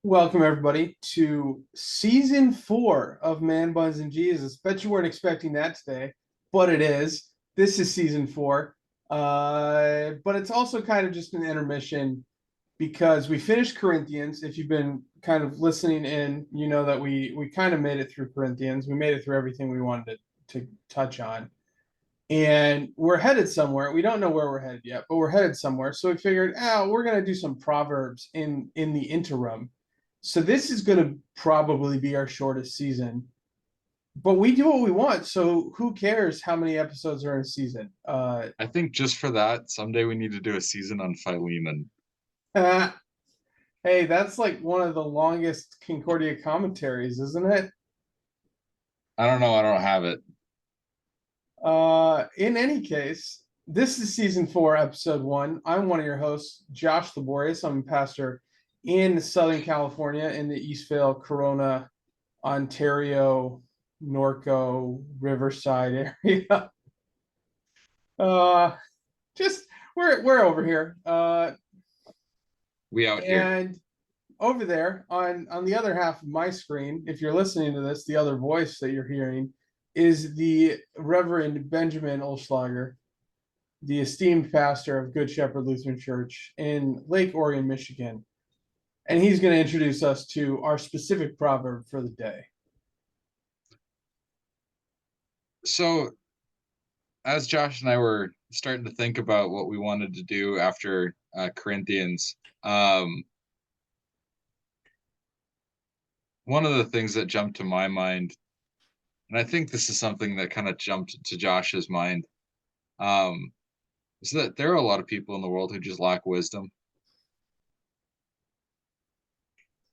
Welcome everybody to season 4 of Man Buns and Jesus. Bet you weren't expecting that today, but it is. This is season 4. But it's also kind of just an intermission because we finished Corinthians. If you've been kind of listening in, you know that we kind of made it through Corinthians. We made it through everything we wanted to touch on. And we're headed somewhere. We don't know where we're headed yet, but we're headed somewhere. So we figured, we're gonna do some proverbs in the interim. So this is gonna probably be our shortest season, but we do what we want. So who cares how many episodes are in a season? I think just for that, someday we need to do a season on Philemon. Uh, hey, that's like one of the longest Concordia commentaries, isn't it? I don't know. I don't have it. In any case, this is season 4, episode 1. I'm one of your hosts, Josh Laborious. I'm a pastor in Southern California in the Eastvale, Corona, Ontario, Norco, Riverside area. Uh, just we're over here. We out here. And over there on the other half of my screen, if you're listening to this, the other voice that you're hearing is the Reverend Benjamin Olschlager, the esteemed pastor of Good Shepherd Lutheran Church in Lake Orion, Michigan. And he's going to introduce us to our specific proverb for the day. So, as Josh and I were starting to think about what we wanted to do after Corinthians, one of the things that jumped to my mind, and I think this is something that kind of jumped to Josh's mind, is that there are a lot of people in the world who just lack wisdom.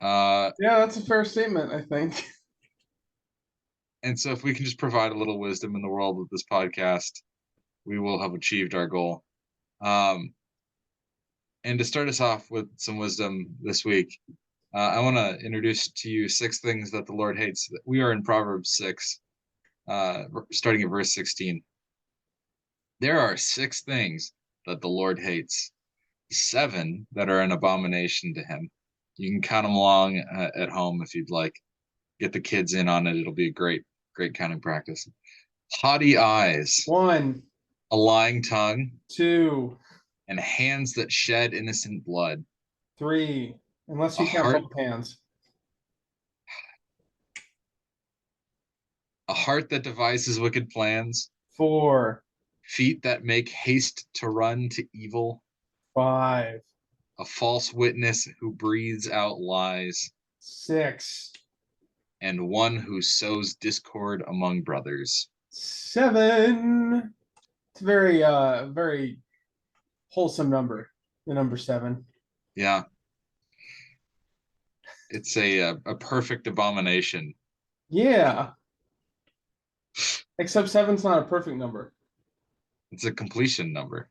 Yeah, that's a fair statement, I think. And so, if we can just provide a little wisdom in the world with this podcast, we will have achieved our goal. Um, and to start us off with some wisdom this week, I want to introduce to you 6 things that the Lord hates. We are in Proverbs 6, starting at verse 16. There are 6 things that the Lord hates, 7 that are an abomination to him. You can count them along at home if you'd like. Get the kids in on it. It'll be a great counting practice. Haughty eyes, 1, a lying tongue, 2, and hands that shed innocent blood. 3, unless A you count heart both hands. a heart that devises wicked plans, 4, feet that make haste to run to evil, 5, a false witness who breathes out lies, 6, and one who sows discord among brothers. 7. It's a very wholesome number, the number 7. Yeah, it's a perfect abomination. Yeah. Except 7's not a perfect number. It's a completion number.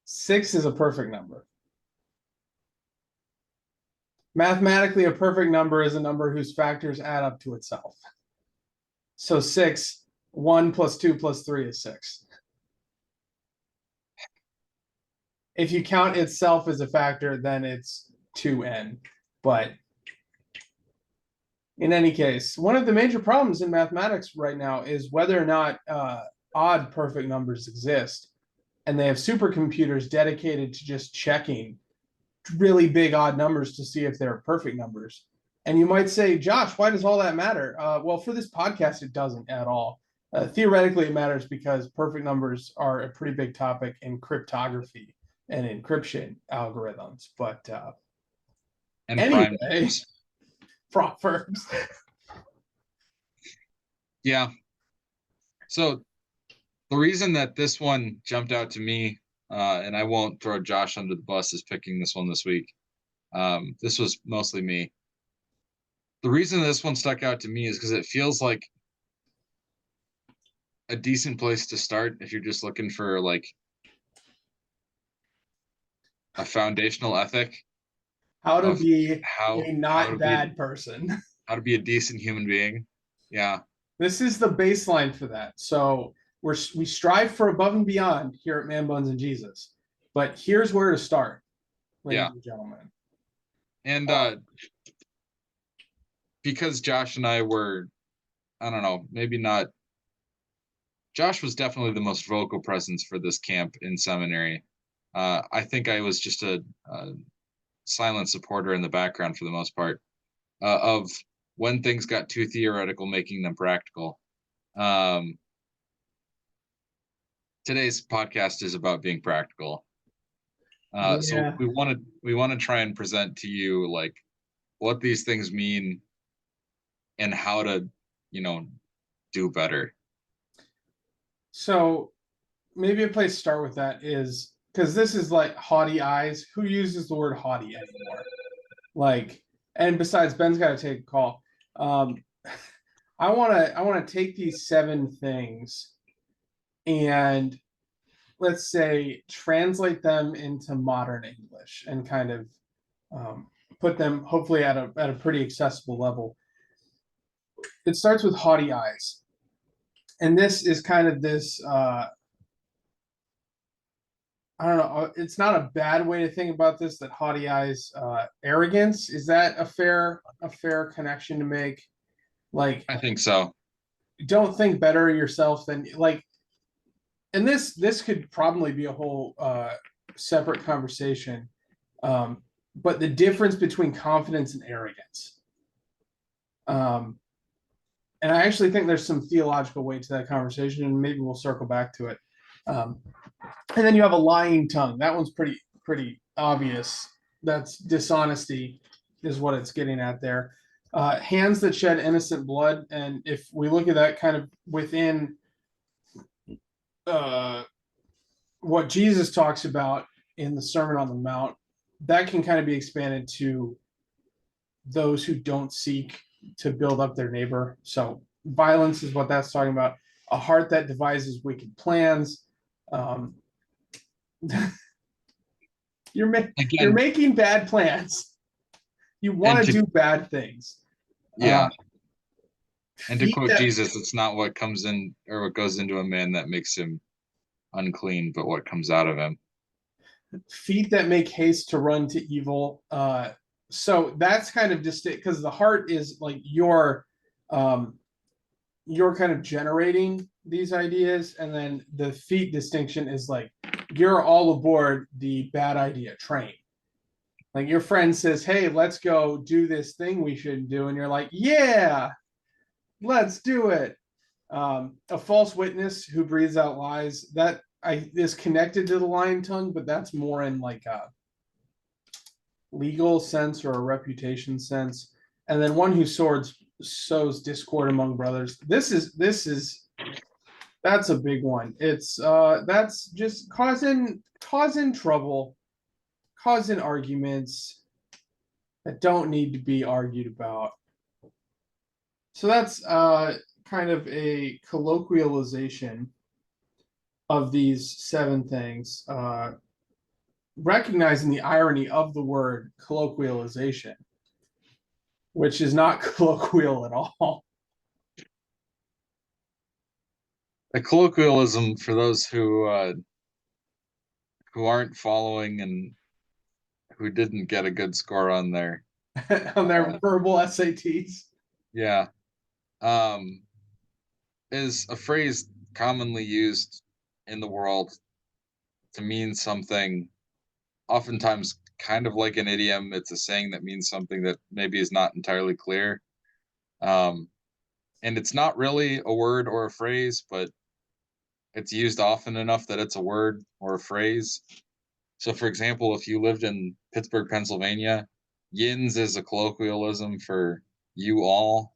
6 is a perfect number. Mathematically, a perfect number is a number whose factors add up to itself. So 6, 1 plus 2 plus 3 is 6. If you count itself as a factor, then it's 2n. But in any case, one of the major problems in mathematics right now is whether or not odd perfect numbers exist. And they have supercomputers dedicated to just checking really big odd numbers to see if they're perfect numbers. And you might say, Josh, why does all that matter? Well, for this podcast, it doesn't at all. Theoretically, it matters because perfect numbers are a pretty big topic in cryptography and encryption algorithms. But And prime anyway, numbers. proverbs. Yeah. So the reason that this one jumped out to me, and I won't throw Josh under the bus as picking this one this week. This was mostly me. The reason this one stuck out to me is because it feels like a decent place to start if you're just looking for like a foundational ethic How to of be how a how not to be bad person. how to be a decent human being. Yeah. This is the baseline for that. So we strive for above and beyond here at Man Buns and Jesus. But here's where to start, ladies Yeah. and gentlemen. And because Josh and I were, I don't know, maybe not. Josh was definitely the most vocal presence for this camp in seminary. I think I was just a silent supporter in the background for the most part, of when things got too theoretical, making them practical. Um, Today's podcast is about being practical. So Yeah. we want to try and present to you like what these things mean and how to, you know, do better. So maybe a place to start with that is because this is like haughty eyes. Who uses the word haughty anymore? Like, and besides, Ben's got to take a call. Um, I want to take these 7 things and let's say translate them into modern English and kind of um, put them hopefully at a pretty accessible level. It starts with haughty eyes, and this is kind of this. I don't know. It's not a bad way to think about this. That haughty eyes, arrogance. Is that a fair connection to make? Like, I think so. don't think better of yourself than like. And this could probably be a whole separate conversation. But the difference between confidence and arrogance. Um, and I actually think there's some theological weight to that conversation, and maybe we'll circle back to it. Um, and then you have a lying tongue. That one's pretty obvious. That's dishonesty, is what it's getting at there. Hands that shed innocent blood, and if we look at that kind of within uh, what Jesus talks about in the Sermon on the Mount, that can kind of be expanded to those who don't seek to build up their neighbor. So violence is what that's talking about. A heart that devises wicked plans. Um, you're Again, making bad plans. You and want to to do bad things. yeah, and to Feet quote that Jesus, it's not what comes in or what goes into a man that makes him unclean, but what comes out of him. feet that make haste to run to evil. So that's kind of distinct because the heart is like um, you're kind of generating these ideas, and then the feet distinction is like you're all aboard the bad idea train. Like your friend says, "Hey, let's go do this thing we shouldn't do," and you're like, "Yeah, let's do it." A false witness who breathes out lies that is connected to the lying tongue, but that's more in like a legal sense or a reputation sense. And then one who sows discord among brothers. This is that's a big one. It's that's just causing trouble, causing arguments that don't need to be argued about. So that's kind of a colloquialization of these 7 things, recognizing the irony of the word colloquialization, which is not colloquial at all. A colloquialism for those who aren't following and who didn't get a good score on there. On their verbal SATs. Yeah, um, is a phrase commonly used in the world to mean something. Oftentimes, kind of like an idiom, it's a saying that means something that maybe is not entirely clear. Um, and it's not really a word or a phrase, but it's used often enough that it's a word or a phrase. So, for example, if you lived in Pittsburgh, Pennsylvania, yins is a colloquialism for you all.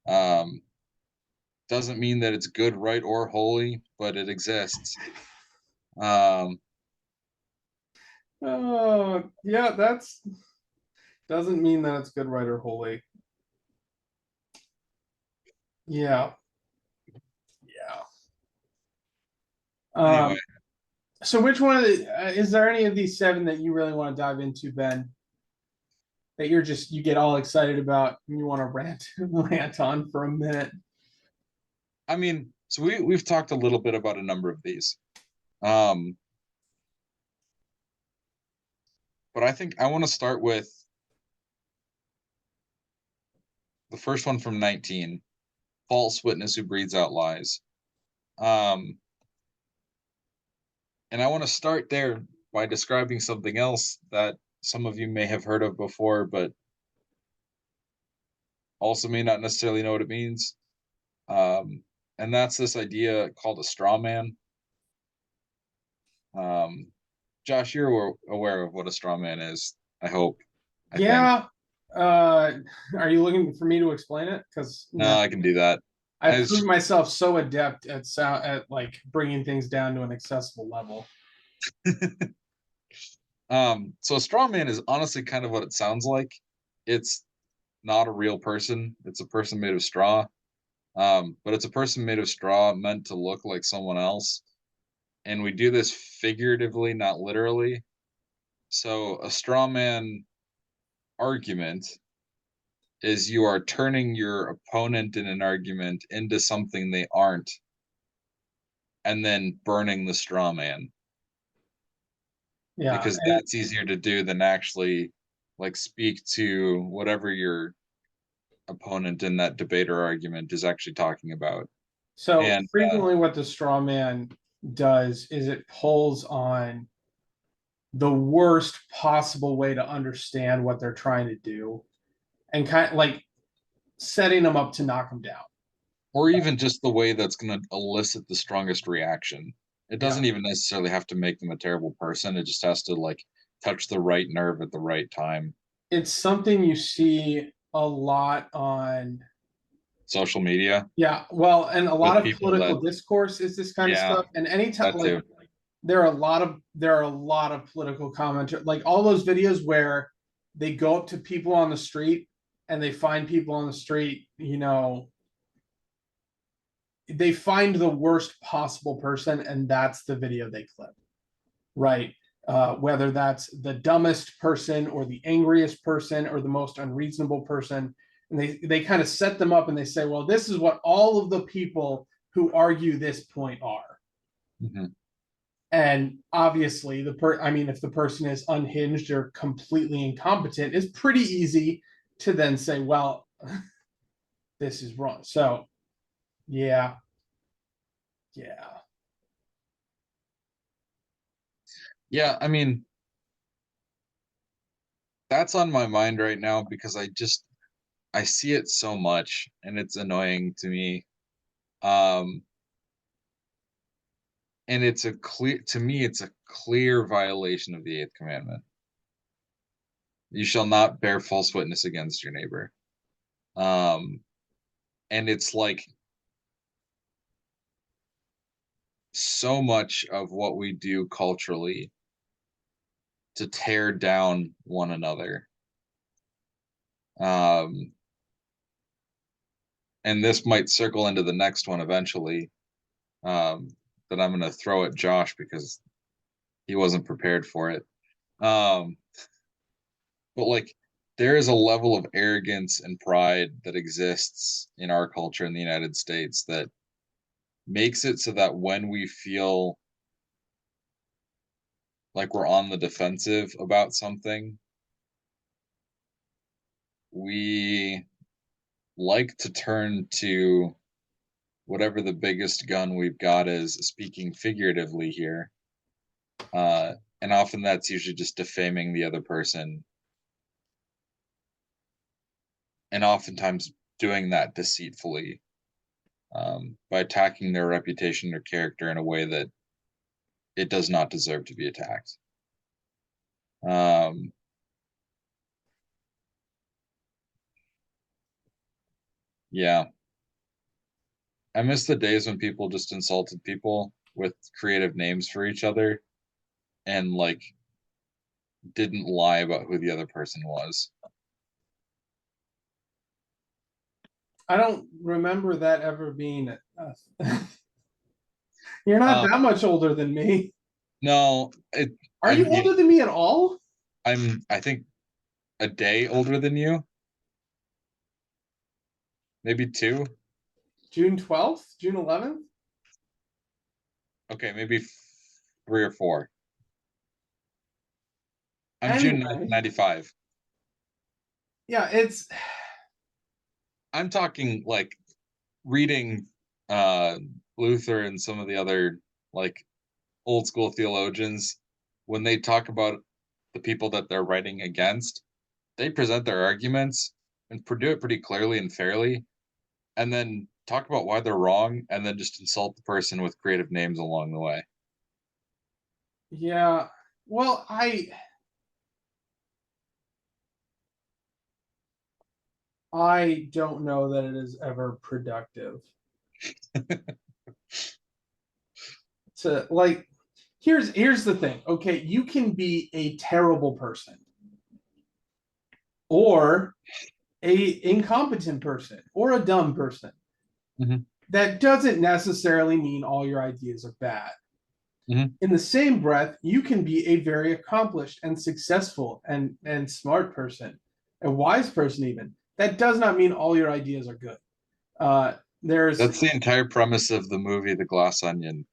Um, doesn't mean that it's good, right, or holy, but it exists. Um, Oh, yeah, that's doesn't mean that it's good, right, or holy. Yeah, yeah. anyway, So which one of the is there any of these 7 that you really want to dive into, Ben? That you get all excited about and you want to rant on for a minute? I mean, so we've talked a little bit about a number of these. Um, but I think I want to start with the first one from 19, false witness who breathes out lies. And I want to start there by describing something else that some of you may have heard of before, but also may not necessarily know what it means. And that's this idea called a straw man. Josh, you're aware of what a straw man is, I hope. I think. Yeah. Are you looking for me to explain it? Because No, I can do that. I've proved myself so adept at like bringing things down to an accessible level. So a straw man is honestly kind of what it sounds like. It's not a real person. It's a person made of straw. But it's a person made of straw meant to look like someone else. And we do this figuratively, not literally. So a straw man argument is you are turning your opponent in an argument into something they aren't, and then burning the straw man. Yeah. Because that's easier to do than actually like speak to whatever your opponent in that debate or argument is actually talking about. So And frequently what the straw man does is it pulls on the worst possible way to understand what they're trying to do and kind of like setting them up to knock them down. or even just the way that's going to elicit the strongest reaction. It doesn't even necessarily have to make them a terrible person. It just has to like touch the right nerve at the right time. It's something you see a lot on Social media. yeah, well, and a lot With of people that, political discourse is this kind of yeah, stuff. And anytime that like too. there are a lot of political commentary, like all those videos where they go up to people on the street and they find people on the street, they find the worst possible person and that's the video they clip, right? Whether that's the dumbest person or the angriest person or the most unreasonable person, and they kind of set them up and they say, well, this is what all of the people who argue this point are. Mm-hmm. And obviously if the person is unhinged or completely incompetent, it's pretty easy to then say, well, this is wrong. So yeah. Yeah, I mean, that's on my mind right now because I see it so much and it's annoying to me. Um, and it's a clear violation of the eighth commandment. You shall not bear false witness against your neighbor. And it's like so much of what we do culturally to tear down one another. And this might circle into the next one eventually, that I'm going to throw at Josh because he wasn't prepared for it. But like, there is a level of arrogance and pride that exists in our culture in the United States that makes it so that when we feel like we're on the defensive about something, we like to turn to whatever the biggest gun we've got is, speaking figuratively here. And often that's usually just defaming the other person. And oftentimes doing that deceitfully, by attacking their reputation or character in a way that it does not deserve to be attacked. Yeah. I miss the days when people just insulted people with creative names for each other and like didn't lie about who the other person was. I don't remember that ever being you're not that much older than me. No, Are you older than me at all? I think a day older than you. Maybe 2. June 12th, June 11th. Okay, maybe 3 or 4. I'm June Anyway, 95. yeah, I'm talking like reading Luther and some of the other like old school theologians, when they talk about the people that they're writing against, they present their arguments and do it pretty clearly and fairly, and then talk about why they're wrong, and then just insult the person with creative names along the way. Yeah. Well, I don't know that it is ever productive to like here's the thing. Okay, you can be a terrible person or a incompetent person or a dumb person. Mhm. That doesn't necessarily mean all your ideas are bad. Mhm. In the same breath, you can be a very accomplished and successful and smart person, a wise person even. That does not mean all your ideas are good. Uh, there's That's the entire premise of the movie The Glass Onion.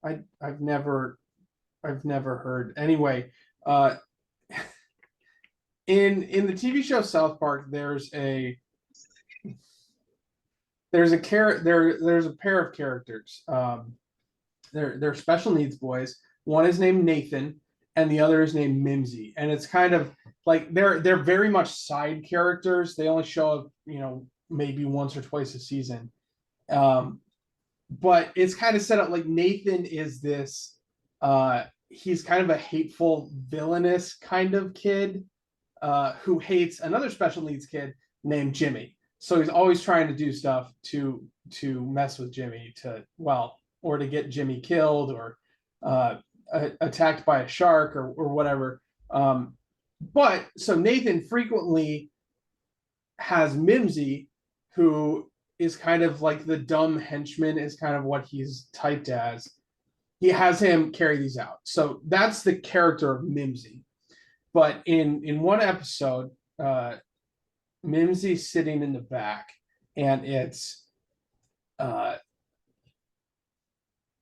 I've never heard. Anyway, uh, in the TV show South Park, there's a pair of characters. They're special needs boys. One is named Nathan, and the other is named Mimsy. And it's kind of like they're very much side characters. They only show up, maybe once or twice a season. Um, but it's kind of set up like Nathan is this. He's kind of a hateful, villainous kind of kid who hates another special needs kid named Jimmy. So he's always trying to do stuff to mess with Jimmy or to get Jimmy killed or attacked by a shark or whatever. But so Nathan frequently has Mimsy, who is kind of like the dumb henchman, is kind of what he's typed as. He has him carry these out. So that's the character of Mimsy. But in one episode, Mimsy's sitting in the back, and it's uh,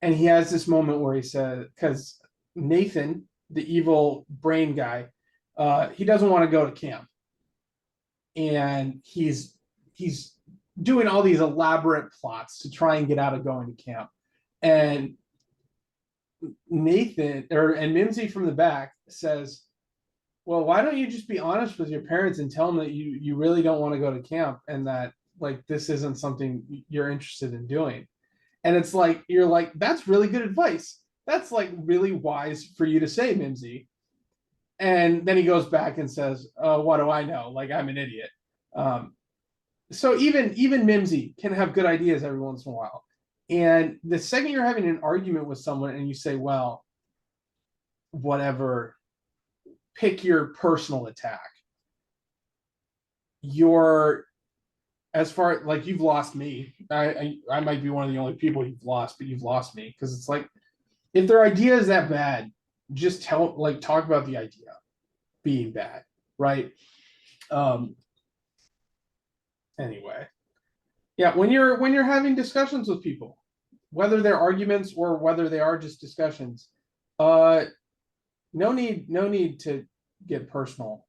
and he has this moment where he says, because Nathan, the evil brain guy, he doesn't want to go to camp, and he's doing all these elaborate plots to try and get out of going to camp, and and Mimsy from the back says, well, why don't you just be honest with your parents and tell them that you really don't want to go to camp and that like this isn't something you're interested in doing? And it's like you're like, that's really good advice. That's like really wise for you to say, Mimsy. And then he goes back and says, "Oh, what do I know? Like I'm an idiot." Um, so even Mimsy can have good ideas every once in a while. And the second you're having an argument with someone and you say, "Well, whatever," pick your personal attack. You're as far like you've lost me. I might be one of the only people you've lost, but you've lost me because it's like if their idea is that bad, just talk about the idea being bad, right? Um. Anyway, yeah. When you're having discussions with people, whether they're arguments or whether they are just discussions, uh, no need to get personal.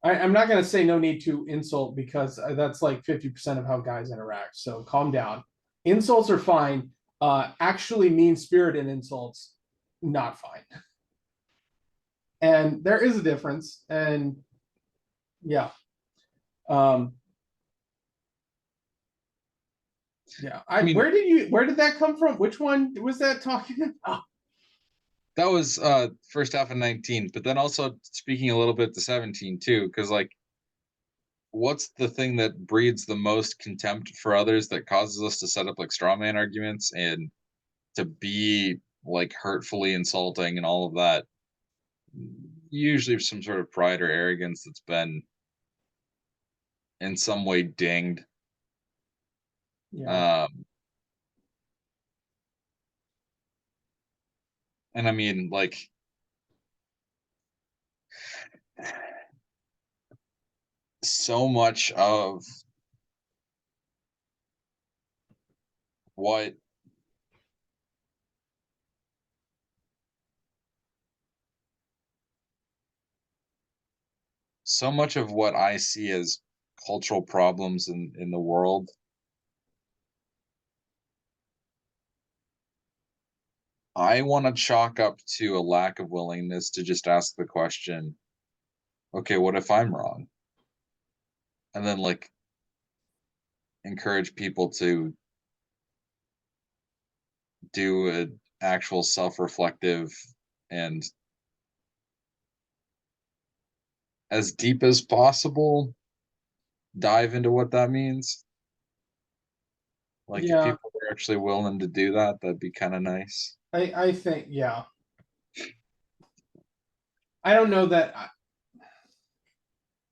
I'm not going to say no need to insult because that's like 50% of how guys interact. So calm down. Insults are fine. Actually, mean spirited insults, not fine. And there is a difference. And yeah, um, yeah. I mean, Where did that come from? Which one was that talking about? that was first half of 19, but then also speaking a little bit to 17 too, because like what's the thing that breeds the most contempt for others that causes us to set up like straw man arguments and to be like hurtfully insulting and all of that? Usually some sort of pride or arrogance that's been in some way dinged. Yeah. Um, and I mean, like, so much of what so much of what I see as cultural problems in the world, I want to chalk up to a lack of willingness to just ask the question, okay, what if I'm wrong? And then like encourage people to do an actual self-reflective and as deep as possible dive into what that means. Like if Yeah, people were actually willing to do that, that'd be kind of nice. I think, yeah. I don't know that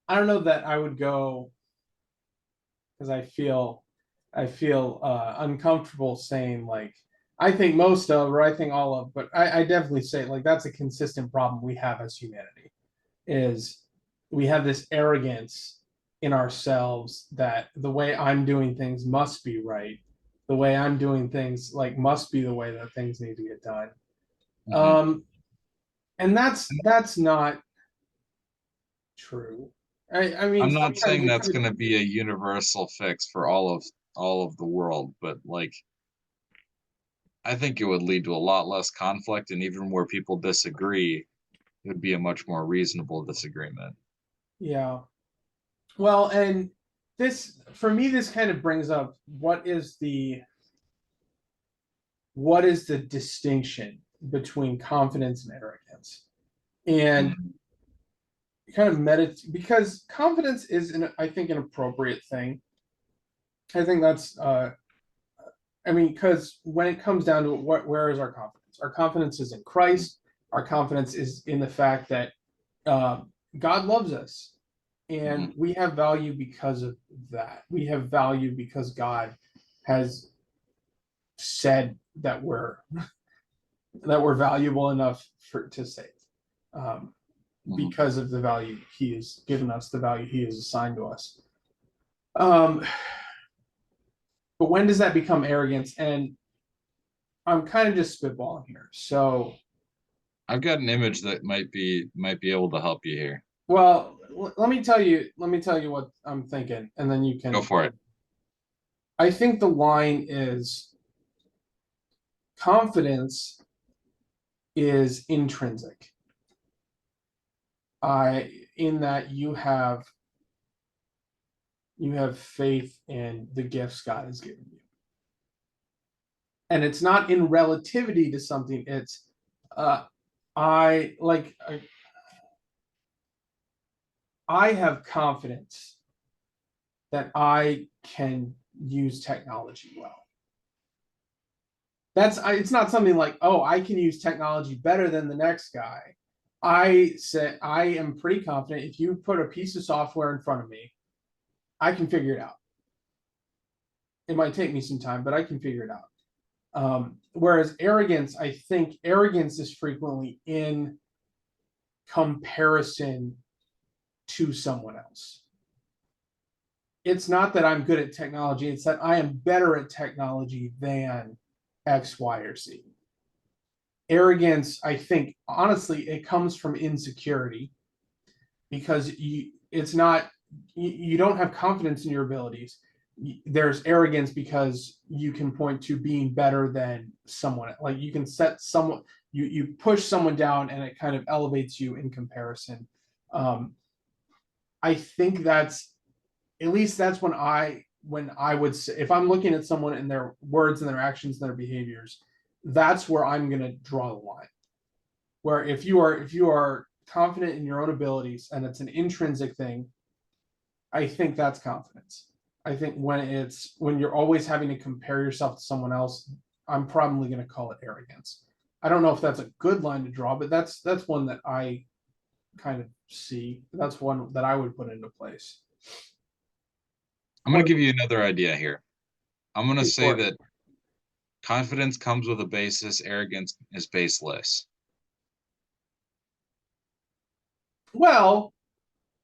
I don't know that I would go because I feel uncomfortable saying like I think most of or I think all of, but I definitely say like that's a consistent problem we have as humanity is we have this arrogance in ourselves that the way I'm doing things must be right. The way I'm doing things like must be the way that things need to get done. Hmm. Um, and that's not true. I mean, I'm not sometimes saying it that's could, going to be a universal fix for all of the world, but like I think it would lead to a lot less conflict, and even where people disagree, it would be a much more reasonable disagreement. yeah. Well, and this for me, this kind of brings up what is the distinction between confidence and arrogance, and Mhm. kind of meditate because confidence is, I think, an appropriate thing. I think that's, I mean, because when it comes down to it, where is our confidence? Our confidence is in Christ. Our confidence is in the fact that uh, God loves us, and Mhm. we have value because of that. We have value because God has said that we're valuable enough to save, um, Mhm. because of the value He has given us, the value He has assigned to us. Um, but when does that become arrogance? And I'm kind of just spitballing here. So, I've got an image that might be able to help you here. well, let me tell you what I'm thinking, and then you Go can. for it. I think the line is confidence is intrinsic. In that you have faith in the gifts God has given you, and it's not in relativity to something. It's uh, I like I have confidence that I can use technology well. It's not something like, oh, I can use technology better than the next guy. I said I am pretty confident if you put a piece of software in front of me, I can figure it out. It might take me some time, but I can figure it out. Whereas arrogance, I think arrogance is frequently in comparison to someone else. It's not that I'm good at technology, it's that I am better at technology than X, Y, or Z. Arrogance, I think, honestly, it comes from insecurity because it's not, you don't have confidence in your abilities. There's arrogance because you can point to being better than someone. Like you can set someone, you push someone down and it kind of elevates you in comparison. Um, I think that's at least that's when I would say if I'm looking at someone and their words and their actions and their behaviors, that's where I'm going to draw the line. Where if you are confident in your own abilities and it's an intrinsic thing, I think that's confidence. I think when you're always having to compare yourself to someone else, I'm probably going to call it arrogance. I don't know if that's a good line to draw, but that's one that I kind of see. That's one that I would put into place. I'm going to give you another idea here. I'm going to say Or, that confidence comes with a basis, arrogance is baseless. well,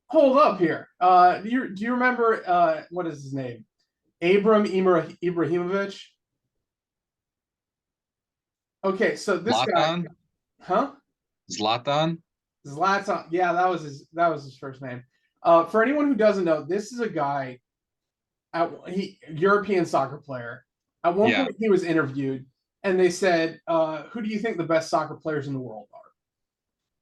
hold up here. Do you remember what is his name? Ibrahimovic. Okay, so this guy, Zlatan? huh? Zlatan? Zlatan. Yeah, that was his first name. For anyone who doesn't know, this is a guy, European soccer player. At one Yeah. point, he was interviewed, and they said, "Who do you think the best soccer players in the world are?"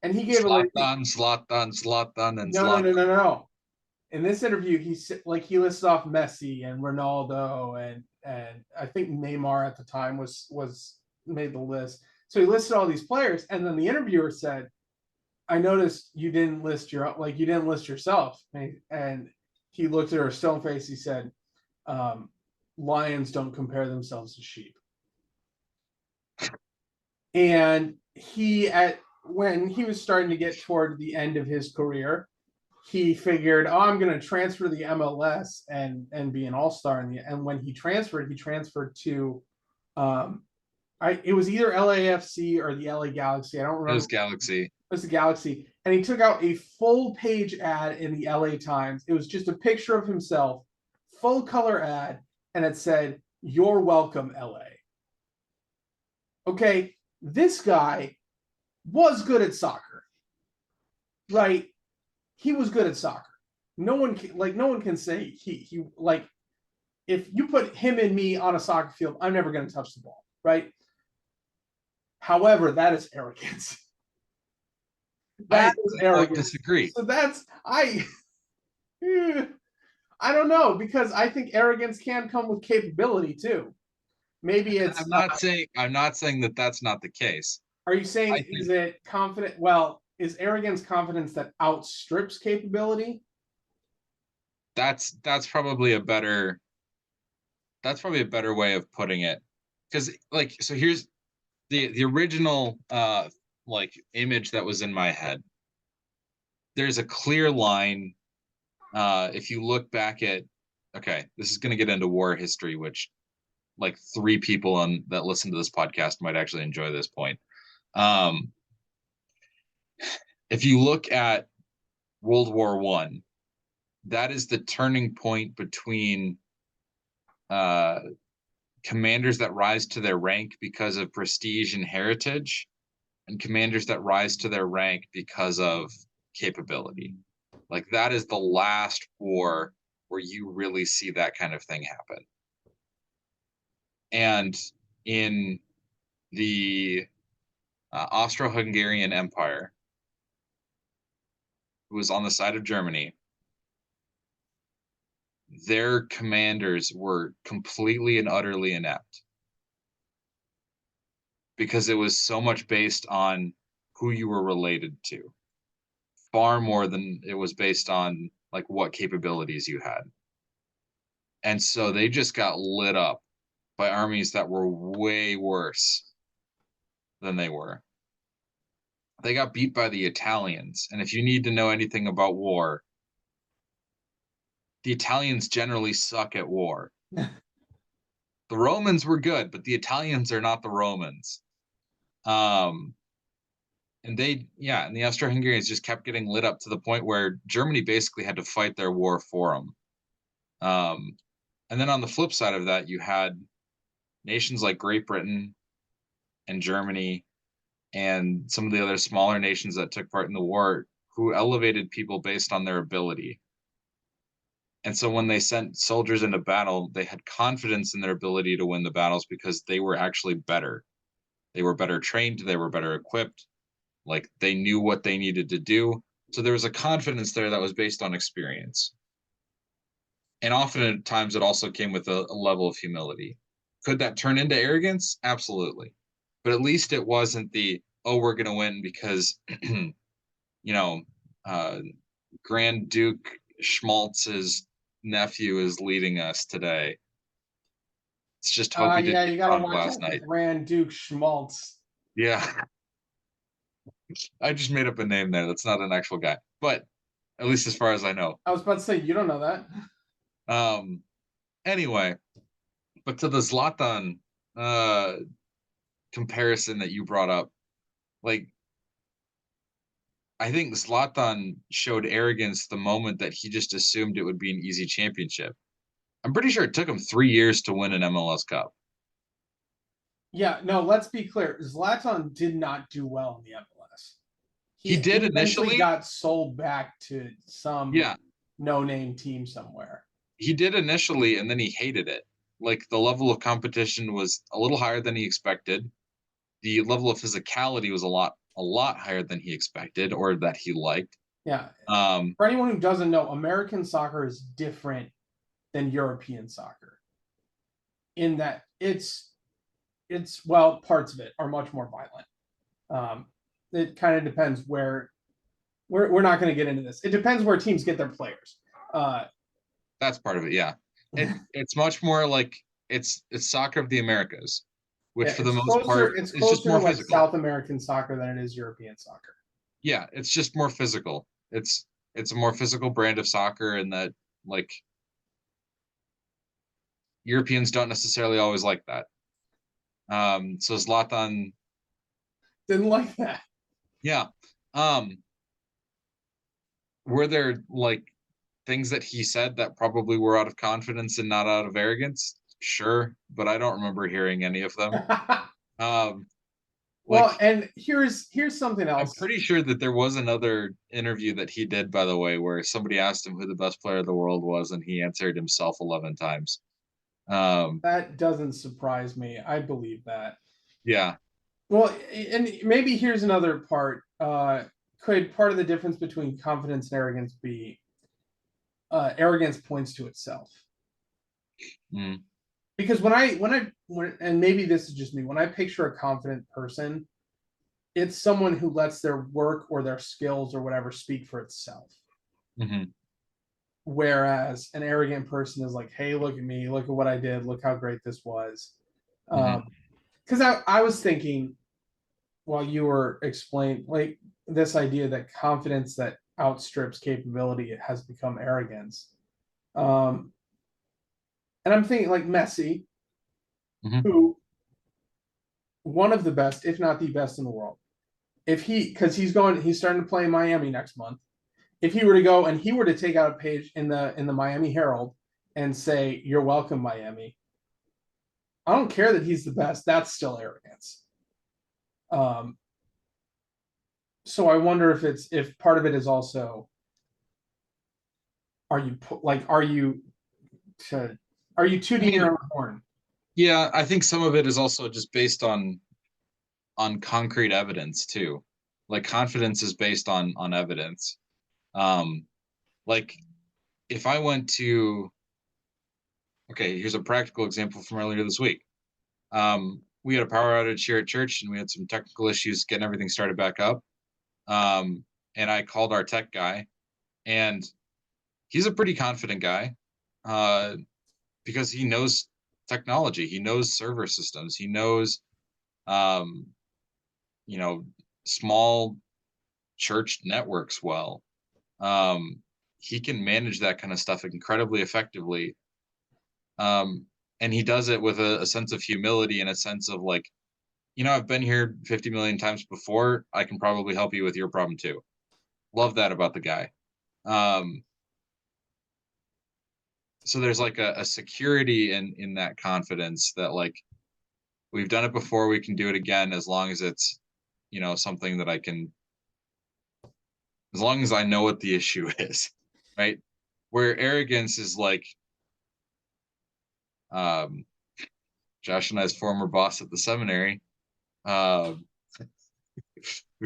And he gave Zlatan, Zlatan, Zlatan, and no, no, no, Zlatan. no, no. In this interview, he listed off Messi and Ronaldo and I think Neymar at the time was made the list. So he listed all these players, and then the interviewer said, "I noticed you didn't list yourself." And he looked at her stone face. He said, "Lions don't compare themselves to sheep." And when he was starting to get toward the end of his career, he figured, "Oh, I'm going to transfer to the MLS and be an all-star." And when he transferred to, um, it was either LAFC or the LA Galaxy. I don't It remember. was Galaxy. It was the Galaxy, and he took out a full page ad in the LA Times. It was just a picture of himself, full color ad, and it said, "You're welcome, LA." Okay, this guy was good at soccer, right? He was good at soccer. No one can say he like if you put him and me on a soccer field, I'm never going to touch the ball, right? However, that is arrogance. That I is don't arrogance. disagree. So I don't know, because I think arrogance can come with capability too. Maybe it's I'm not saying that that's not the case. are you saying, I think is it confident? Well, is arrogance confidence that outstrips capability? that's probably a better way of putting it. Because like, so here's the original like image that was in my head. There's a clear line. If you look back at, okay, this is going to get into war history, which like three people on that listen to this podcast might actually enjoy this point. Um, if you look at World War One, that is the turning point between uh, commanders that rise to their rank because of prestige and heritage, and commanders that rise to their rank because of capability. Like that is the last war where you really see that kind of thing happen. And in the Austro-Hungarian Empire, who was on the side of Germany, their commanders were completely and utterly inept because it was so much based on who you were related to, far more than it was based on like what capabilities you had. And so they just got lit up by armies that were way worse than they were. They got beat by the Italians. And if you need to know anything about war, the Italians generally suck at war. The Romans were good, but the Italians are not the Romans. And and the Austro-Hungarians just kept getting lit up to the point where Germany basically had to fight their war for them. And then on the flip side of that, you had nations like Great Britain and Germany and some of the other smaller nations that took part in the war who elevated people based on their ability. And so when they sent soldiers into battle, they had confidence in their ability to win the battles because they were actually better. They were better trained, they were better equipped, like they knew what they needed to do. So there was a confidence there that was based on experience. And often at times it also came with a level of humility. Could that turn into arrogance? Absolutely. But at least it wasn't the, oh, we're going to win because, you know, uh, Grand Duke Schmaltz's nephew is leading us today. Let's just hope he didn't Yeah, get you got to drunk watch last out for night. Grand Duke Schmaltz. Yeah. I just made up a name there. That's not an actual guy. But at least as far as I know. I was about to say, you don't know that. Anyway, but to the Zlatan comparison that you brought up, like I think Zlatan showed arrogance the moment that he just assumed it would be an easy championship. I'm pretty sure it took him 3 years to win an MLS Cup. Yeah, no, let's be clear. Zlatan did not do well in the MLS. He did eventually initially. got sold back to some Yeah. no-name team somewhere. He did initially, and then he hated it. Like, the level of competition was a little higher than he expected. The level of physicality was a lot higher than he expected or that he liked. Yeah. For anyone who doesn't know, American soccer is different than European soccer in that it's well, parts of it are much more violent. It kind of depends where we're not going to get into this. It depends where teams get their players. That's part of it, yeah. It's much more like it's soccer of the Americas, which yeah, for the most part it's is just closer more to like physical. South American soccer than it is European soccer. Yeah, it's just more physical. It's a more physical brand of soccer, and that, like, Europeans don't necessarily always like that. So Zlatan Didn't like that. Yeah. Were there like things that he said that probably were out of confidence and not out of arrogance? Sure, but I don't remember hearing any of them. Um, Well, like, and here's something I'm else. pretty sure that there was another interview that he did, by the way, where somebody asked him who the best player of the world was, and he answered himself 11 times. That doesn't surprise me. I believe that. Yeah. Well, and maybe here's another part. Could part of the difference between confidence and arrogance be arrogance points to itself? Mm. Because and maybe this is just me, when I picture a confident person, it's someone who lets their work or their skills or whatever speak for itself. Mm-hmm. Whereas an arrogant person is like, hey, look at me, look at what I did, look how great this was. Because I was thinking while you were explaining like this idea that confidence that outstrips capability has become arrogance. And I'm thinking like Messi, who one of the best, if not the best in the world. If because he's starting to play in Miami next month. If he were to go and he were to take out a page in the Miami Herald and say, "You're welcome, Miami," I don't care that he's the best. That's still arrogance. So I wonder if part of it is also, are you tooting your own horn? Yeah, I think some of it is also just based on concrete evidence too. Like, confidence is based on evidence. Like, if I went to, okay, here's a practical example from earlier this week. We had a power outage here at church, and we had some technical issues getting everything started back up. And I called our tech guy, and he's a pretty confident guy, because he knows technology, he knows server systems, he knows, you know, small church networks well. He can manage that kind of stuff incredibly effectively. And he does it with a sense of humility and a sense of like, I've been here 50 million times before. I can probably help you with your problem too. Love that about the guy. So there's like a security in that confidence that, like, we've done it before, we can do it again, as long as it's, something that I can, as long as I know what the issue is, right? Where arrogance is like, Josh and I's former boss at the seminary, who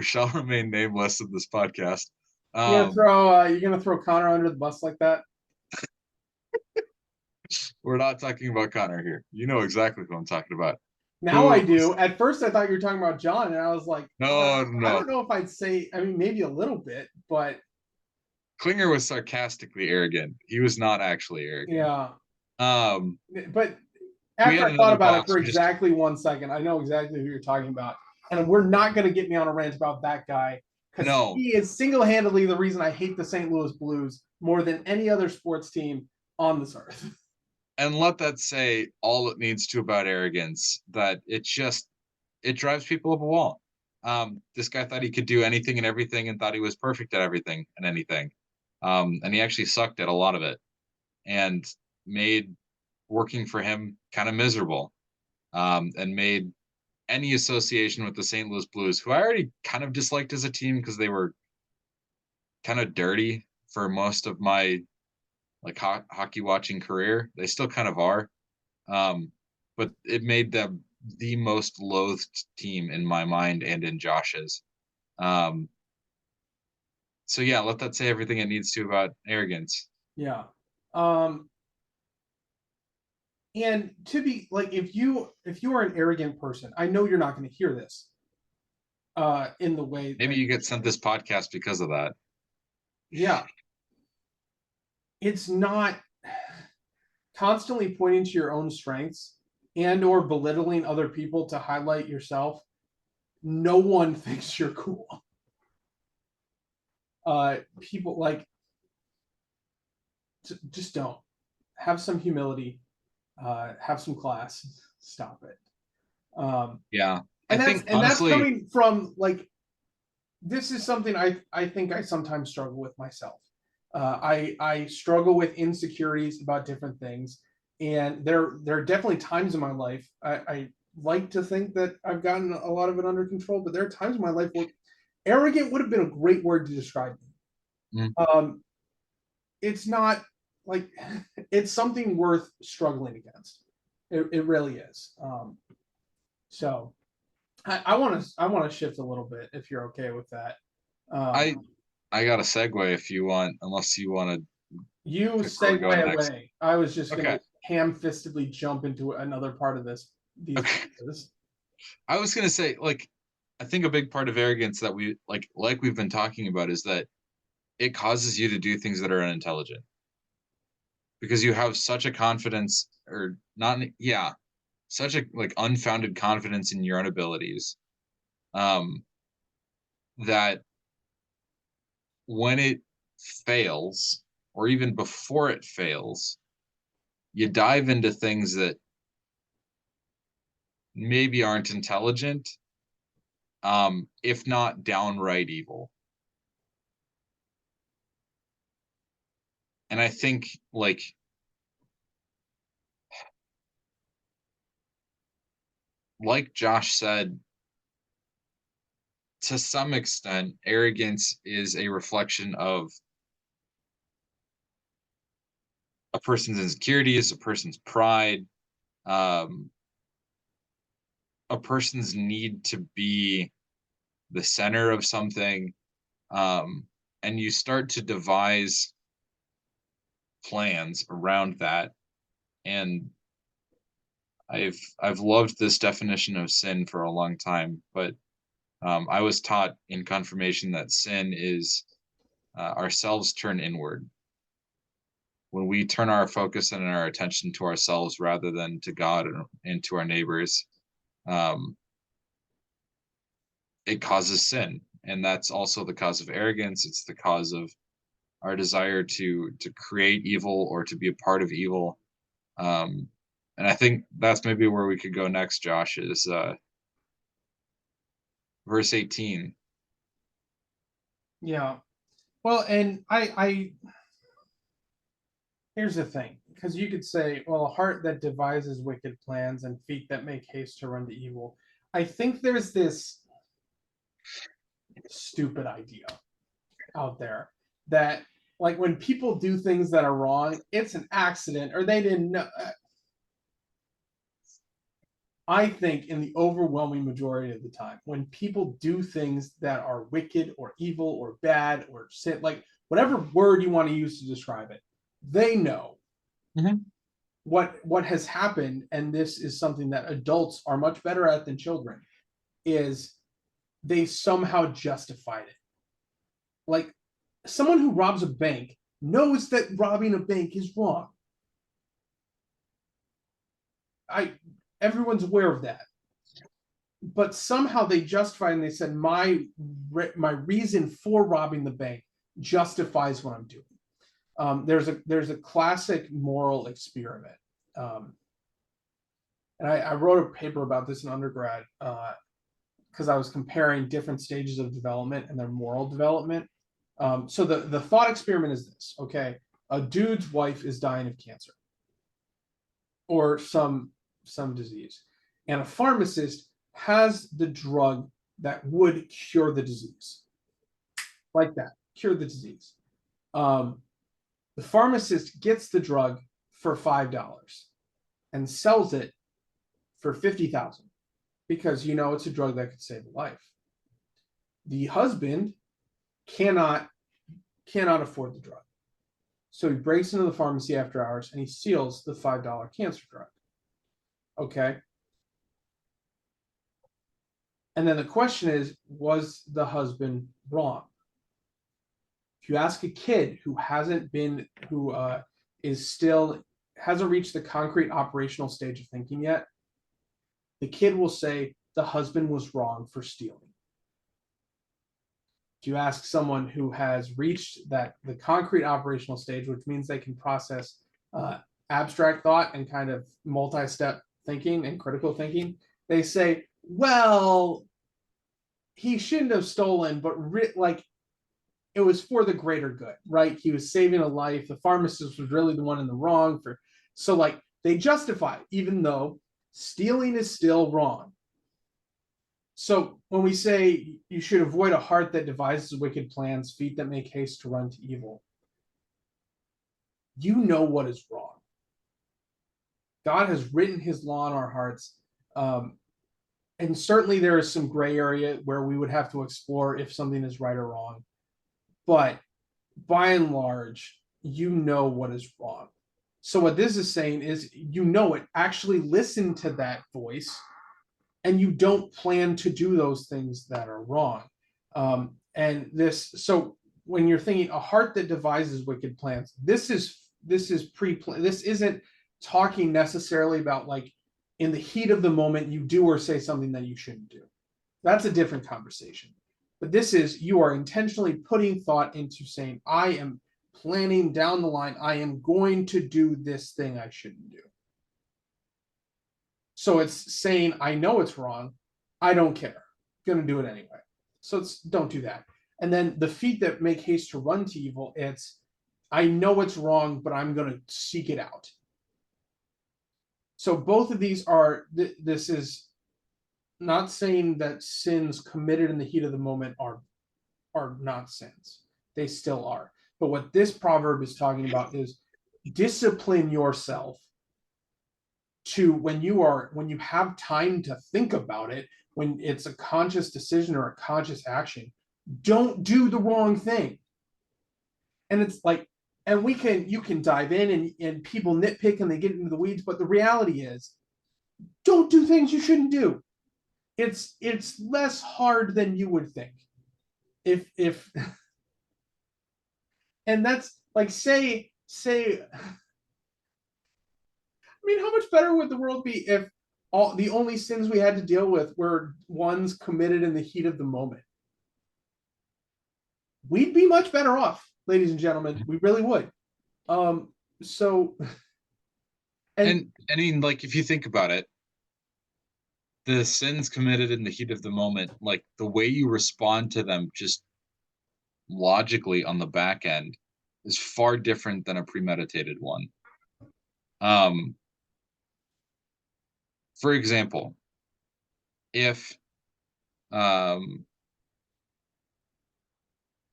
shall remain nameless in this podcast. You're gonna throw Connor under the bus like that? We're not talking about Connor here. You know exactly who I'm talking about. Now I do. At first, I thought you were talking about John, and I was like, no. I don't know if I'd say. I mean, maybe a little bit, but Klinger was sarcastically arrogant. He was not actually arrogant. Yeah. But we after had I thought another about it boss for who just- exactly 1 second, I know exactly who you're talking about. And we're not going to get me on a rant about that guy because No. he is single-handedly the reason I hate the St. Louis Blues more than any other sports team on this earth. And let that say all it needs to about arrogance, that it drives people up a wall. This guy thought he could do anything and everything and thought he was perfect at everything and anything. And he actually sucked at a lot of it and made working for him kind of miserable, and made any association with the St. Louis Blues, who I already kind of disliked as a team because they were kind of dirty for most of my like hockey watching career. They still kind of are. But it made them the most loathed team in my mind and in Josh's. Um, so yeah, let that say everything it needs to about arrogance. Yeah. And to be like, if you are an arrogant person, I know you're not going to hear this in the way Maybe that, you get sent this podcast because of that. yeah, it's not constantly pointing to your own strengths and or belittling other people to highlight yourself. No one thinks you're cool. People like just don't have some humility, have some class. Stop it. Yeah, I And that's think and that's honestly, coming from like, this is something I think I sometimes struggle with myself. I struggle with insecurities about different things, and there are definitely times in my life I like to think that I've gotten a lot of it under control, but there are times in my life where arrogant would have been a great word to describe me. mm, It's not like it's something worth struggling against. It really is. So I want to shift a little bit if you're okay with that. Um, I I got a segue if you want, unless you want to you pick where we go segue next. away. I was just Okay, gonna ham-fistedly jump into another part of these okay. pieces. I was gonna say, like, I think a big part of arrogance that we like we've been talking about, is that it causes you to do things that are unintelligent because you have such a confidence, or not, yeah, such a like unfounded confidence in your own abilities, um, that when it fails, or even before it fails, you dive into things that maybe aren't intelligent, if not downright evil. And I think, like Josh said, to some extent, arrogance is a reflection of a person's insecurities, a person's pride, um, a person's need to be the center of something. Um, and you start to devise plans around that. And I've loved this definition of sin for a long time, but I was taught in confirmation that sin is ourselves turn inward. When we turn our focus and our attention to ourselves rather than to God and to our neighbors, um, it causes sin, and that's also the cause of arrogance. It's the cause of our desire to create evil or to be a part of evil. Um, and I think that's maybe where we could go next, Josh, is verse 18. Yeah. Well, and I here's the thing, because you could say, well, a heart that devises wicked plans and feet that make haste to run to evil. I think there's this stupid idea out there that, like, when people do things that are wrong, it's an accident or they didn't know. I think in the overwhelming majority of the time, when people do things that are wicked or evil or bad or sin, like whatever word you want to use to describe it, they know Mhm. what has happened. And this is something that adults are much better at than children, is they somehow justified it. Like, someone who robs a bank knows that robbing a bank is wrong. I Everyone's aware of that, but somehow they justified, and they said my reason for robbing the bank justifies what I'm doing. There's a classic moral experiment, and I wrote a paper about this in undergrad because I was comparing different stages of development and their moral development. So the thought experiment is this: okay, a dude's wife is dying of cancer or some disease, and a pharmacist has the drug that would cure the disease, like that, cure the disease. Um, The pharmacist gets the drug for $5 and sells it for $50,000 because it's a drug that could save a life. The husband cannot afford the drug. So he breaks into the pharmacy after hours and he steals the $5 cancer drug. Okay. And then the question is, was the husband wrong? If you ask a kid who hasn't reached the concrete operational stage of thinking yet, the kid will say the husband was wrong for stealing. If you ask someone who has reached the concrete operational stage, which means they can process abstract thought and kind of multi-step thinking and critical thinking, they say, well, he shouldn't have stolen, but it was for the greater good, right? He was saving a life. The pharmacist was really the one in the wrong so they justify it, even though stealing is still wrong. So when we say you should avoid a heart that devises wicked plans, feet that make haste to run to evil, you know what is wrong. God has written his law in our hearts. And certainly there is some gray area where we would have to explore if something is right or wrong. But by and large, you know what is wrong. So what this is saying is, actually listen to that voice, and you don't plan to do those things that are wrong. So when you're thinking a heart that devises wicked plans, this isn't talking necessarily about in the heat of the moment you do or say something that you shouldn't do. That's a different conversation. But this is, you are intentionally putting thought into saying, I am planning down the line, I am going to do this thing I shouldn't do. So it's saying, I know it's wrong, I don't care, I'm going to do it anyway. So don't do that. And then the feet that make haste to run to evil, it's, I know it's wrong, but I'm going to seek it out. So both of these this is not saying that sins committed in the heat of the moment are not sins. They still are. But what this proverb is talking about is discipline yourself to when you have time to think about it, when it's a conscious decision or a conscious action, don't do the wrong thing. And it's and you can dive in and people nitpick and they get into the weeds, but the reality is, don't do things you shouldn't do. It's less hard than you would think. If and that's say how much better would the world be if the only sins we had to deal with were ones committed in the heat of the moment? We'd be much better off, ladies and gentlemen. We really would. So and I mean, if you think about it, the sins committed in the heat of the moment, the way you respond to them just logically on the back end is far different than a premeditated one. For example, if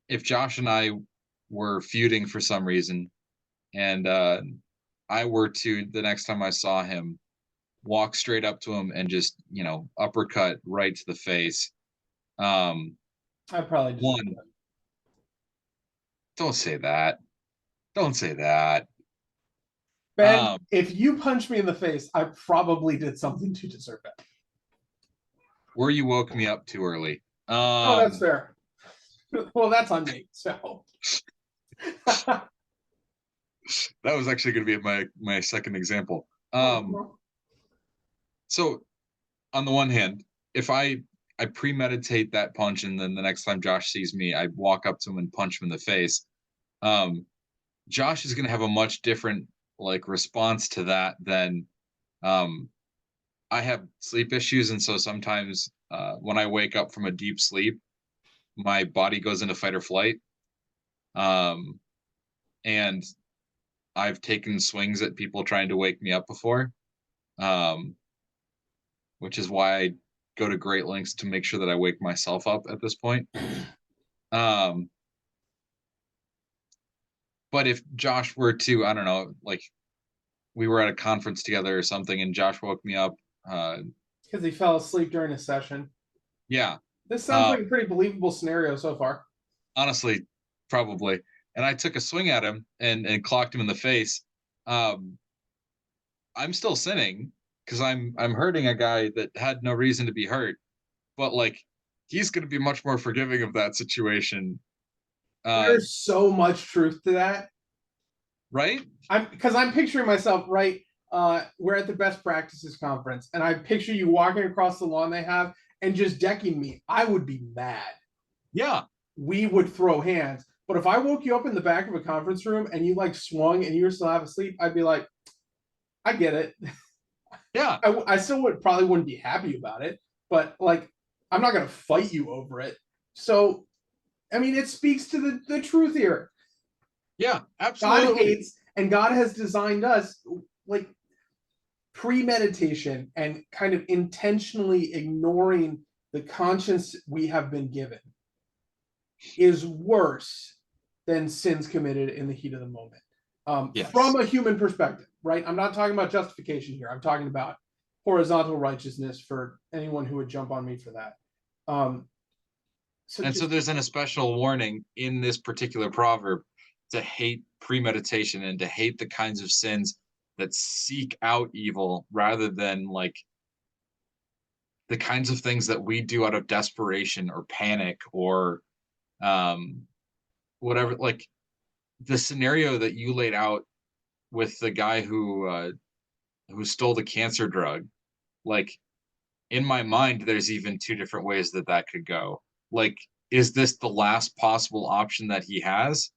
Josh and I were feuding for some reason, and I were to, the next time I saw him, walk straight up to him and just uppercut right to the face, I probably one, don't say that. Don't say that. Ben, if you punch me in the face, I probably did something to deserve it. Or you woke me up too early. Oh, that's fair. Well, that's on me. So that was actually going to be my second example. So on the one hand, if I premeditate that punch, and then the next time Josh sees me, I walk up to him and punch him in the face, Josh is going to have a much different response to that than I have sleep issues, and so sometimes when I wake up from a deep sleep, my body goes into fight or flight, and I've taken swings at people trying to wake me up before, which is why I go to great lengths to make sure that I wake myself up at this point. But if Josh were to, I don't know, like we were at a conference together or something, and Josh woke me up, Because he fell asleep during a session. yeah, This sounds uh, like a pretty believable scenario so far. honestly, probably. And I took a swing at him and clocked him in the face. Um, I'm still sinning because I'm hurting a guy that had no reason to be hurt. But like, he's going to be much more forgiving of that situation, There's so much truth to that. right? I'm picturing myself right. We're at the best practices conference, and I picture you walking across the lawn they have and just decking me. I would be mad. Yeah, We would throw hands. But if I woke you up in the back of a conference room and you like swung and you were still half asleep, I'd be like, I get it. yeah, I still wouldn't be happy about it, but like, I'm not gonna fight you over it. So, I mean, it speaks to the truth here. yeah, God absolutely. hates, and God has designed us like premeditation and kind of intentionally ignoring the conscience we have been given is worse than sins committed in the heat of the moment. Yes. From a human perspective, right? I'm not talking about justification here. I'm talking about horizontal righteousness for anyone who would jump on me for that. Um, so And so just there's an especial warning in this particular proverb to hate premeditation and to hate the kinds of sins that seek out evil rather than like the kinds of things that we do out of desperation or panic or um whatever, like the scenario that you laid out with the guy who stole the cancer drug, like in my mind there's even two different ways that that could go. Like, is this the last possible option that he has?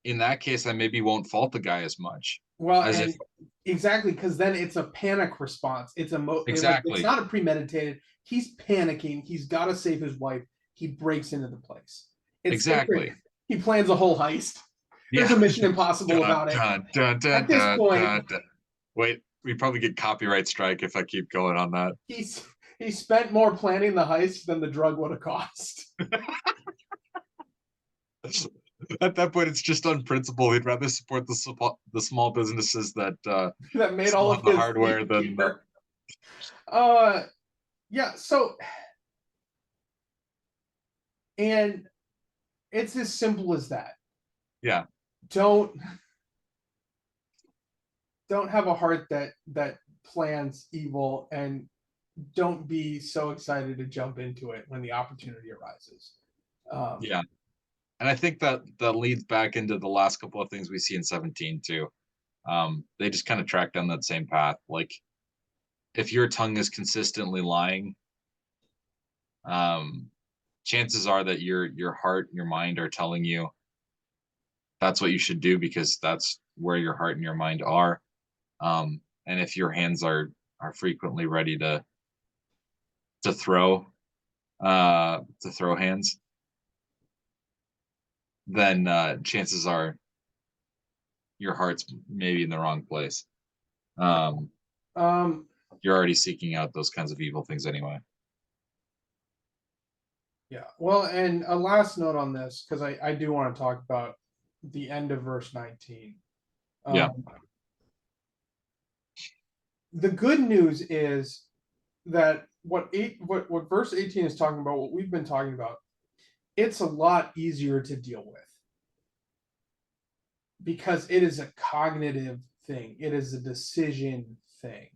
In that case, I maybe won't fault the guy as much well, as if and exactly because then it's a panic response. Like it's exactly, not a premeditated. He's panicking. He's got to save his wife. He breaks into the place. It's exactly, he plans a whole heist. There's yeah. a Mission Impossible Dun, about it. dun, dun, dun, At this dun, point, dun, dun. Wait, we probably get copyright strike if I keep going on that. he spent more planning the heist than the drug would have cost. At that point, it's just on principle. He'd rather support the small businesses that That made all still of have the his hardware than gear. Uh, yeah. So, and it's as simple as that. yeah, Don't don't have a heart that plans evil, and don't be so excited to jump into it when the opportunity arises. Um, yeah. And I think that that leads back into the last couple of things we see in 17 too. They just kind of track down that same path. Like if your tongue is consistently lying, um, chances are that your heart, your mind are telling you that's what you should do because that's where your heart and your mind are. And if your hands are frequently ready to throw to throw hands, then chances are your heart's maybe in the wrong place. Um, um, you're already seeking out those kinds of evil things anyway. yeah. Well, and a last note on this because I do want to talk about the end of verse 19. Yeah, Um, the good news is that what verse 18 is talking about, what we've been talking about, it's a lot easier to deal with because it is a cognitive thing. It is a decision thing.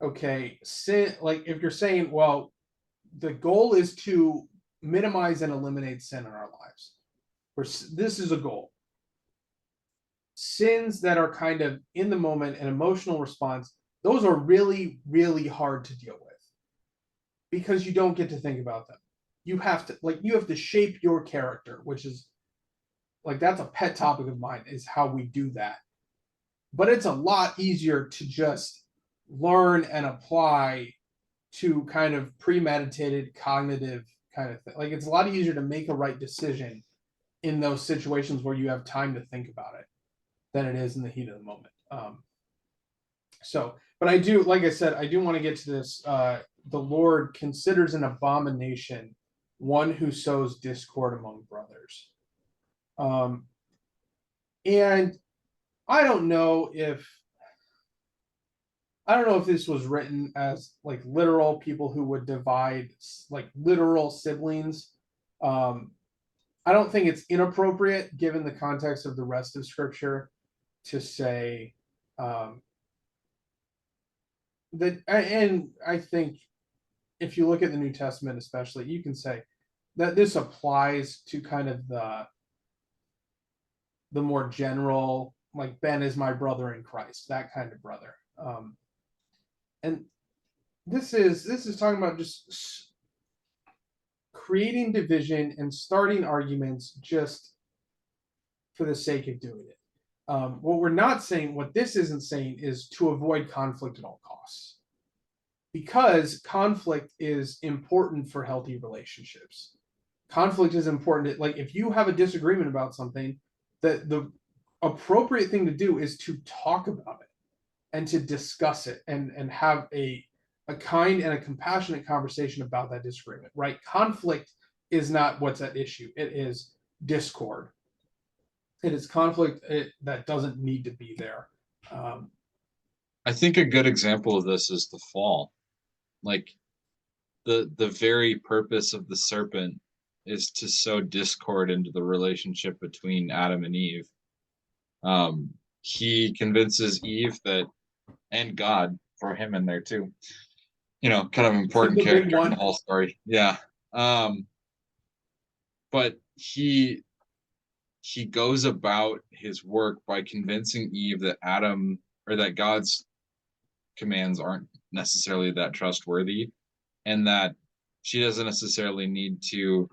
Okay, sin, like if you're saying, well, the goal is to minimize and eliminate sin in our lives. This is a goal. Sins that are kind of in the moment an emotional response, those are really, really hard to deal with because you don't get to think about them. You have to shape your character, which is like that's a pet topic of mine, is how we do that. But it's a lot easier to just learn and apply to kind of premeditated cognitive kind of thing. Like it's a lot easier to make a right decision in those situations where you have time to think about it than it is in the heat of the moment. But I do, like I said, I do want to get to this. The Lord considers an abomination one who sows discord among brothers. Um, And I don't know if this was written as like literal people who would divide like literal siblings. Um, I don't think it's inappropriate given the context of the rest of scripture to say that, and I think if you look at the New Testament, especially, you can say that this applies to kind of the more general, like Ben is my brother in Christ, that kind of brother. And this is talking about just creating division and starting arguments just for the sake of doing it. What we're not saying, what this isn't saying, is to avoid conflict at all costs, because conflict is important for healthy relationships. Conflict is important. Like if you have a disagreement about something, that the appropriate thing to do is to talk about it and to discuss it and have a kind and a compassionate conversation about that disagreement, right? Conflict is not what's at issue. It is discord. It is conflict that doesn't need to be there. I think a good example of this is the fall. Like the very purpose of the serpent is to sow discord into the relationship between Adam and Eve. He convinces Eve that, and God, for him in there too, kind of important character in the whole story. Yeah. But he goes about his work by convincing Eve that that God's commands aren't necessarily that trustworthy, and that she doesn't necessarily need to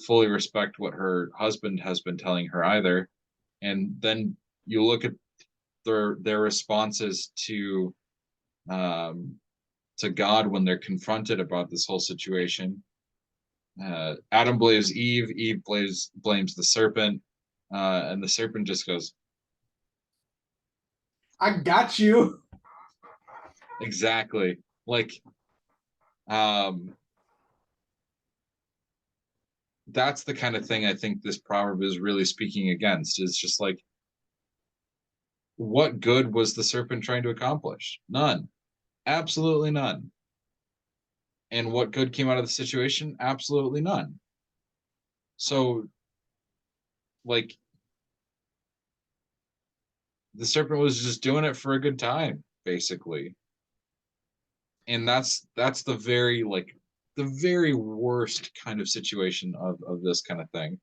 fully respect what her husband has been telling her either. And then you look at their responses to God when they're confronted about this whole situation. Adam blames Eve. Eve blames the serpent, and the serpent just goes, "I got you." Exactly. Like, that's the kind of thing I think this proverb is really speaking against. Is just like, what good was the serpent trying to accomplish? None. Absolutely none. And what good came out of the situation? Absolutely none. So, like, the serpent was just doing it for a good time, basically. And that's the very worst kind of situation of this kind of thing.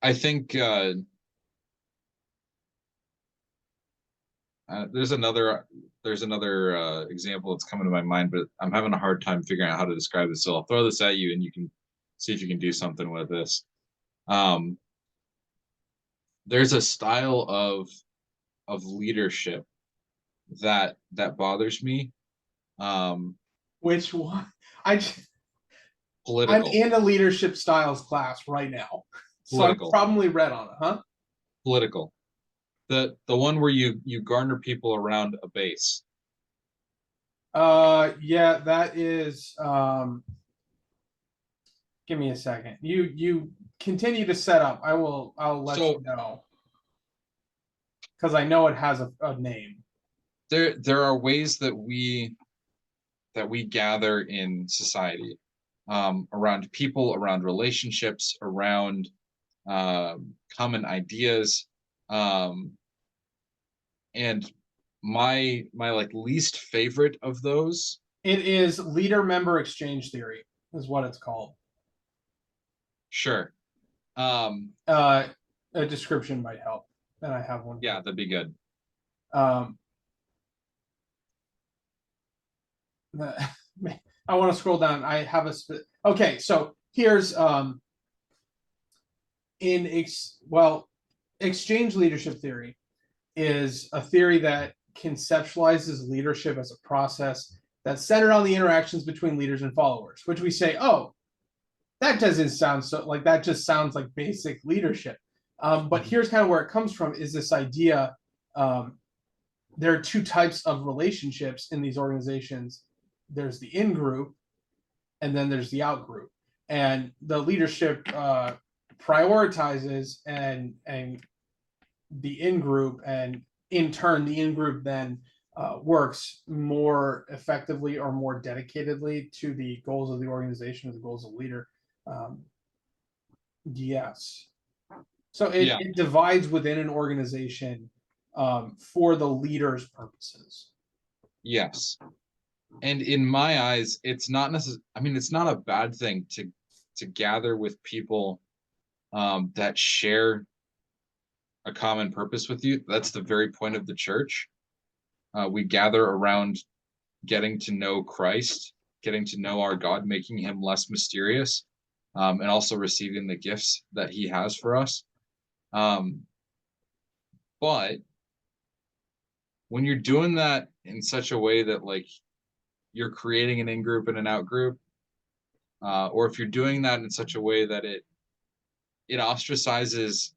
I think there's another example that's coming to my mind, but I'm having a hard time figuring out how to describe this. So I'll throw this at you, and you can see if you can do something with this. There's a style of leadership that bothers me. Which one? Political. I'm in a leadership styles class right now, so political. I'm probably read on it, huh? Political. The one where you garner people around a base. Yeah, that is. Give me a second. You continue to set up. I'll let you know, because I know it has a name. There are ways that we gather in society, around people, around relationships, around common ideas, and my like least favorite of those. It is leader member exchange theory, is what it's called. Sure. A description might help, and I have one. Yeah, that'd be good. I want to scroll down. I have okay. So here's exchange leadership theory is a theory that conceptualizes leadership as a process that's centered on the interactions between leaders and followers, which we say, oh, that doesn't sound so like that, just sounds like basic leadership. But here's kind of where it comes from, is this idea. There are two types of relationships in these organizations. There's the in-group, and then there's the out-group. And the leadership prioritizes and the in-group, and in turn the in-group then works more effectively or more dedicatedly to the goals of the organization or the goals of the leader. Yes. So it divides within an organization for the leader's purposes. Yes. And in my eyes, it's not necessarily, I mean, it's not a bad thing to gather with people that share a common purpose with you. That's the very point of the church. We gather around getting to know Christ, getting to know our God, making him less mysterious, and also receiving the gifts that he has for us. But when you're doing that in such a way that like you're creating an in-group and an out-group, or if you're doing that in such a way that it ostracizes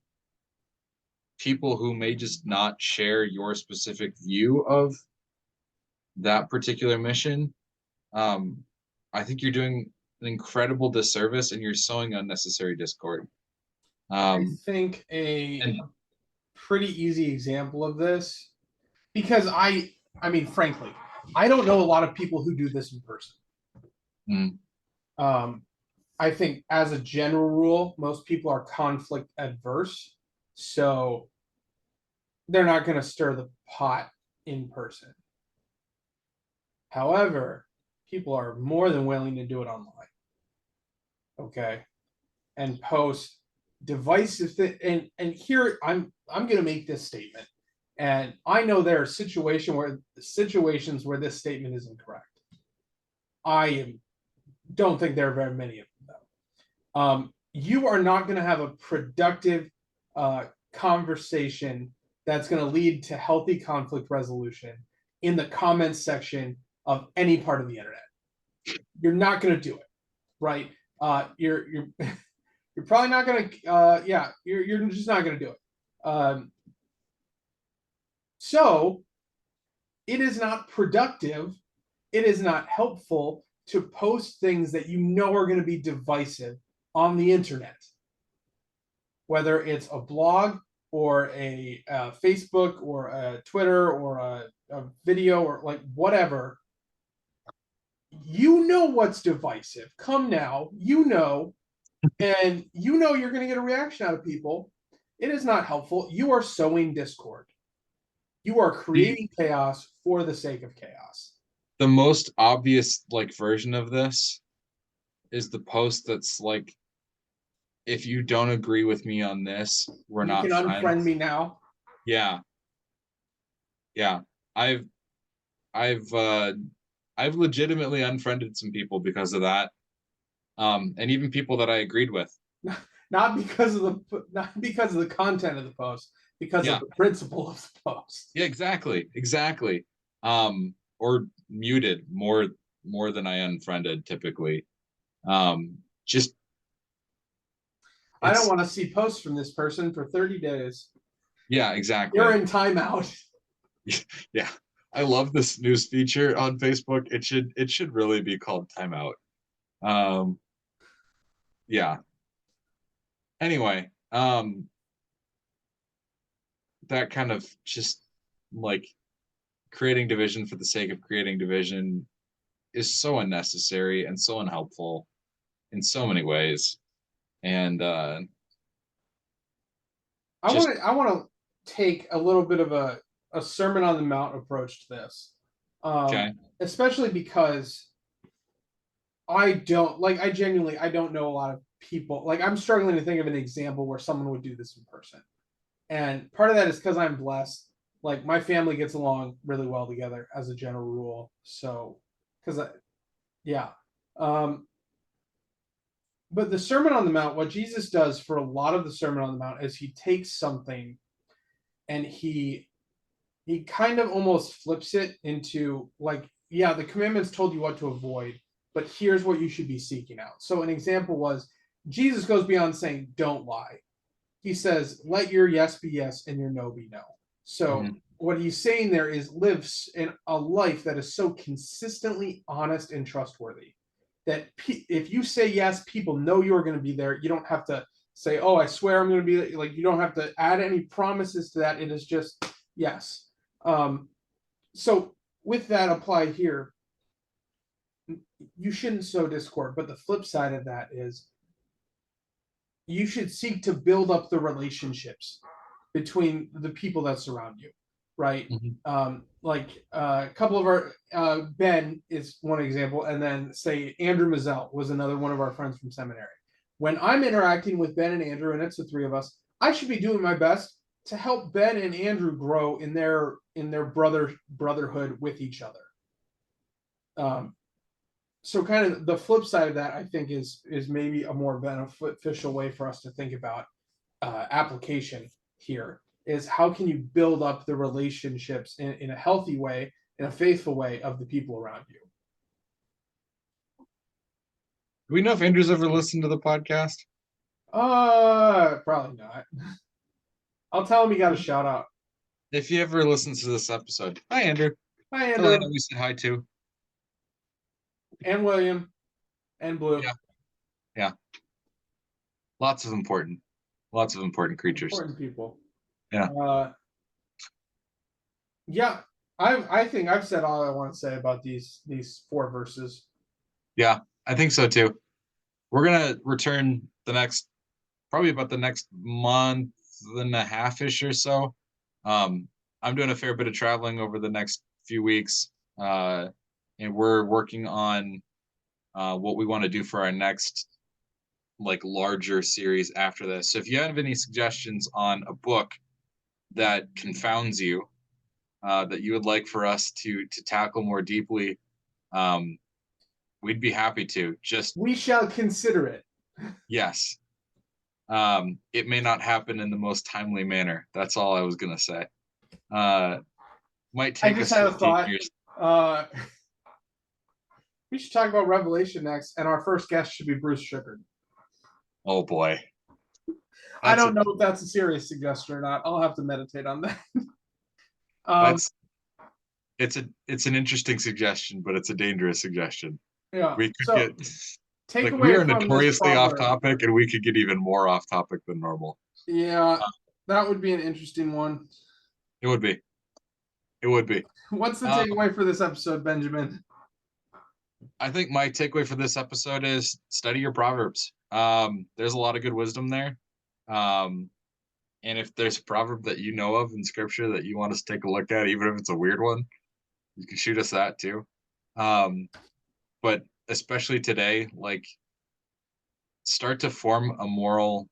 people who may just not share your specific view of that particular mission, I think you're doing an incredible disservice and you're sowing unnecessary discord. I think a pretty easy example of this, because I mean, frankly, I don't know a lot of people who do this in person. I think as a general rule, most people are conflict adverse, so they're not going to stir the pot in person. However, people are more than willing to do it online. Okay. And post divisive and here I'm going to make this statement, and I know there are situations where this statement is incorrect. I don't think there are very many of them though. You are not going to have a productive conversation that's going to lead to healthy conflict resolution in the comments section of any part of the internet. You're not going to do it, right? You're probably not going to, you're just not going to do it. So it is not productive. It is not helpful to post things that you know are going to be divisive on the internet, whether it's a blog or a Facebook or a Twitter or a video or like whatever. You know what's divisive. Come now, and you know you're going to get a reaction out of people. It is not helpful. You are sowing discord. You are creating chaos for the sake of chaos. The most obvious like version of this is the post that's like, if you don't agree with me on this, we're not friends. You can unfriend me now. Yeah. I've legitimately unfriended some people because of that. And even people that I agreed with. Not because of the content of the post, because of the principle of the post. Yeah, exactly. Or muted more than I unfriended typically. Just I don't want to see posts from this person for 30 days. Yeah, exactly. You're in timeout. Yeah. I love this news feature on Facebook. It should really be called timeout. Yeah. Anyway, that kind of just like creating division for the sake of creating division is so unnecessary and so unhelpful in so many ways. And I want to take a little bit of a Sermon on the Mount approach to this. Okay. Especially because I genuinely don't know a lot of people. Like, I'm struggling to think of an example where someone would do this in person. And part of that is because I'm blessed. Like, my family gets along really well together as a general rule. So, but the Sermon on the Mount, what Jesus does for a lot of the Sermon on the Mount is he takes something and he kind of almost flips it into like, yeah, the commandments told you what to avoid, but here's what you should be seeking out. So an example was Jesus goes beyond saying, don't lie. He says, let your yes be yes and your no be no. So what he's saying there is live in a life that is so consistently honest and trustworthy that if you say yes, people know you're going to be there. You don't have to say, oh, I swear I'm going to be like, you don't have to add any promises to that. It is just yes. So with that applied here, you shouldn't sow discord, but the flip side of that is you should seek to build up the relationships between the people that surround you, right? Like a couple of our Ben is one example, and then say Andrew Mazzell was another one of our friends from seminary. When I'm interacting with Ben and Andrew, and it's the three of us, I should be doing my best to help Ben and Andrew grow in their brotherhood with each other. So kind of the flip side of that, I think, is maybe a more beneficial way for us to think about application here is how can you build up the relationships in a healthy way, in a faithful way of the people around you. Do we know if Andrew's ever listened to the podcast? Probably not. I'll tell him he got a shout out. If he ever listens to this episode, hi Andrew. Hi Tell him Andrew. we said hi to. And William. And Blue. Yeah. Lots of important creatures. Important people. Yeah. Yeah. I think I've said all I want to say about these 4 verses. Yeah, I think so too. We're gonna return probably about the next month and a half-ish or so. I'm doing a fair bit of traveling over the next few weeks, and we're working on what we want to do for our next larger series after this. So if you have any suggestions on a book that confounds you, that you would like for us to tackle more deeply, we'd be happy to. We shall consider it. Yes. It may not happen in the most timely manner. That's all I was gonna say. Might take us 15 years. We should talk about Revelation next, and our first guest should be Bruce Sugar. Oh boy. I don't know if that's a serious suggestion or not. I'll have to meditate on that. It's an interesting suggestion, but it's a dangerous suggestion. Yeah. We could get we are notoriously off topic, and we could get even more off topic than normal. Yeah, that would be an interesting one. It would be. What's the takeaway for this episode, Benjamin? I think my takeaway for this episode is study your Proverbs. There's a lot of good wisdom there. And if there's a proverb that you know of in scripture that you want us to take a look at, even if it's a weird one, you can shoot us that too. But especially today, start to form a moral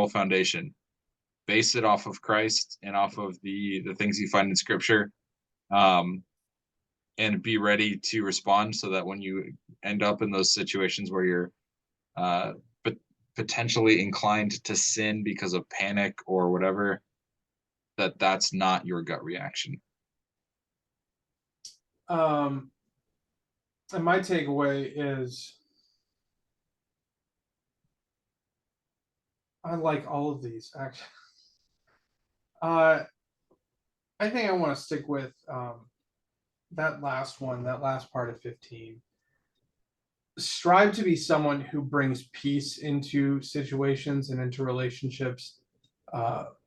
foundation. Base it off of Christ and off of the things you find in scripture. And be ready to respond so that when you end up in those situations where you're potentially inclined to sin because of panic or whatever, that's not your gut reaction. And my takeaway is I like all of these, actually. I think I want to stick with that last part of 15. Strive to be someone who brings peace into situations and into relationships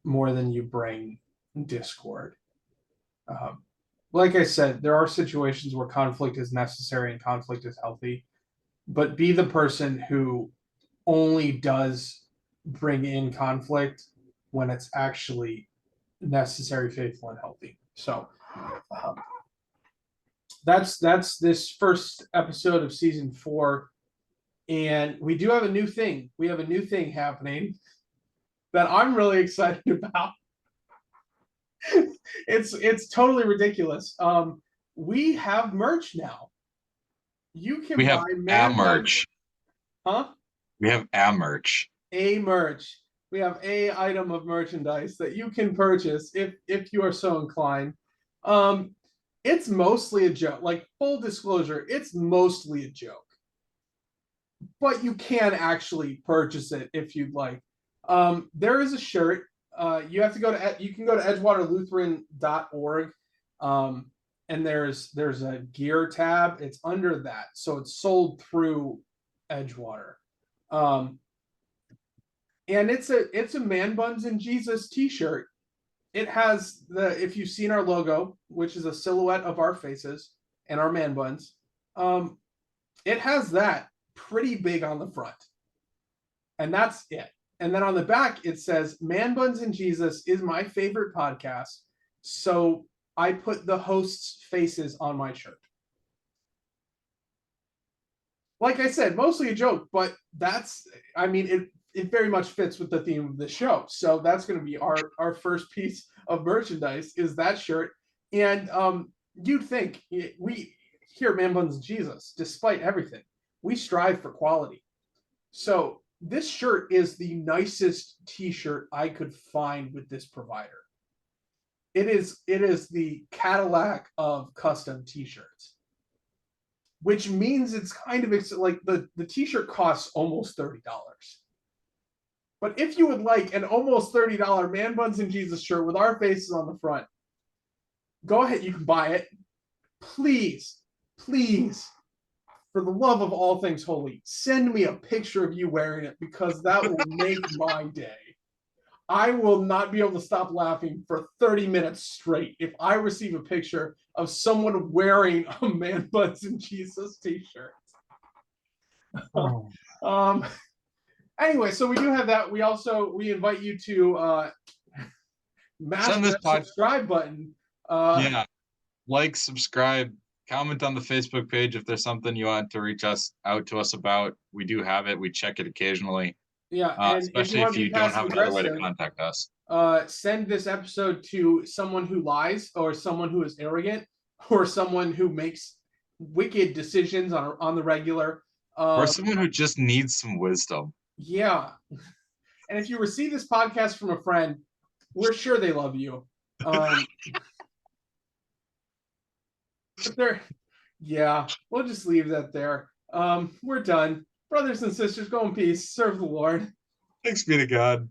more than you bring discord. Like I said, there are situations where conflict is necessary and conflict is healthy, but be the person who only does bring in conflict when it's actually necessary, faithful, and healthy. So that's this first episode of season 4, and we do have a new thing. We have a new thing happening that I'm really excited about. It's totally ridiculous. We have merch now. You can buy merch. Huh? We have merch. A merch. We have a item of merchandise that you can purchase if you are so inclined. It's mostly a joke. Like, full disclosure, it's mostly a joke. But you can actually purchase it if you'd like. There is a shirt. You can go to edgewaterlutheran.org, and there's a gear tab. It's under that, so it's sold through Edgewater. And it's a Man Buns and Jesus t-shirt. It has if you've seen our logo, which is a silhouette of our faces and our man buns, it has that pretty big on the front. And that's it. And then on the back, it says, Man Buns and Jesus is my favorite podcast. So I put the hosts' faces on my shirt. Like I said, mostly a joke, but it very much fits with the theme of the show. So that's going to be our first piece of merchandise is that shirt. And you'd think we here at Man Buns and Jesus, despite everything, we strive for quality. So this shirt is the nicest t-shirt I could find with this provider. It is the Cadillac of custom t-shirts, which means it's kind of like the t-shirt costs almost $30. But if you would like an almost $30 Man Buns and Jesus shirt with our faces on the front, go ahead, you can buy it. Please, please, for the love of all things holy, send me a picture of you wearing it because that will make my day. I will not be able to stop laughing for 30 minutes straight if I receive a picture of someone wearing a Man Buns and Jesus t-shirt. Oh. Anyway, so we do have that. We invite you to mash that subscribe button. Yeah, like, subscribe, comment on the Facebook page if there's something you want to reach out to us about. We do have it. We check it occasionally. Yeah, and especially if you don't have another way to contact us. Send this episode to someone who lies, or someone who is arrogant, or someone who makes wicked decisions on the regular, or someone who just needs some wisdom. Yeah, and if you receive this podcast from a friend, we're sure they love you. But we'll just leave that there. We're done. Brothers and sisters, go in peace. Serve the Lord. Thanks be to God.